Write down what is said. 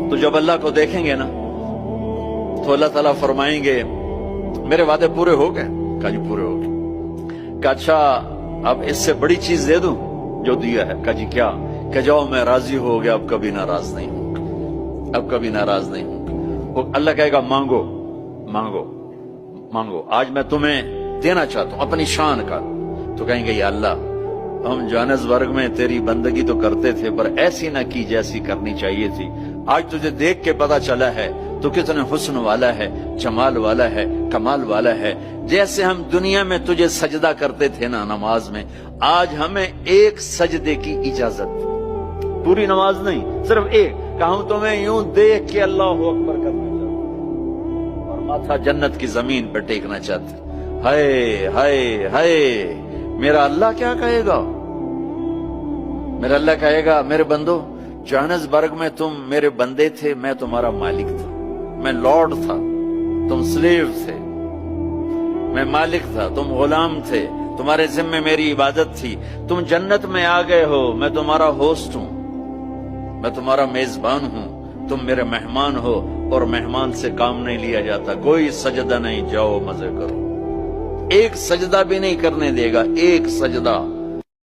تو جب اللہ کو دیکھیں گے نا تو اللہ تعالیٰ فرمائیں گے میرے وعدے پورے ہو گئے؟ کہا جی پورے ہو گئے۔ کہا اچھا اب اس سے بڑی چیز دے دوں جو دیا ہے؟ کہا جی کیا؟ کہ جاؤ میں راضی ہو گیا، اب کبھی ناراض نہیں ہوں، اب کبھی ناراض نہیں ہوں۔ وہ اللہ کہے گا مانگو مانگو مانگو، آج میں تمہیں دینا چاہتا ہوں اپنی شان کا۔ تو کہیں گے یا اللہ ہم جوہانسبرگ میں تیری بندگی تو کرتے تھے پر ایسی نہ کی جیسی کرنی چاہیے تھی، آج تجھے دیکھ کے پتا چلا ہے تو کتنے حسن والا ہے، جمال والا ہے، کمال والا ہے۔ جیسے ہم دنیا میں تجھے سجدہ کرتے تھے نا نماز میں، آج ہمیں ایک سجدے کی اجازت، پوری نماز نہیں صرف ایک، کہ ہم تمہیں یوں دیکھ کے اللہ اکبر کرنا چاہتے اور ماتھا جنت کی زمین پہ ٹیکنا چاہتے۔ ہائے ہائے ہائے، میرا اللہ کیا کہے گا؟ میرا اللہ کہے گا میرے بندو جوہانسبرگ میں تم میرے بندے تھے، میں تمہارا مالک تھا، میں لارڈ تھا، تم سلیو تھے، میں مالک تھا، تم غلام تھے، تمہارے ذمہ میری عبادت تھی، تم جنت میں آ گئے ہو، میں تمہارا ہوسٹ ہوں، میں تمہارا میزبان ہوں، تم میرے مہمان ہو، اور مہمان سے کام نہیں لیا جاتا، کوئی سجدہ نہیں، جاؤ مزے کرو، ایک سجدہ بھی نہیں کرنے دے گا، ایک سجدہ۔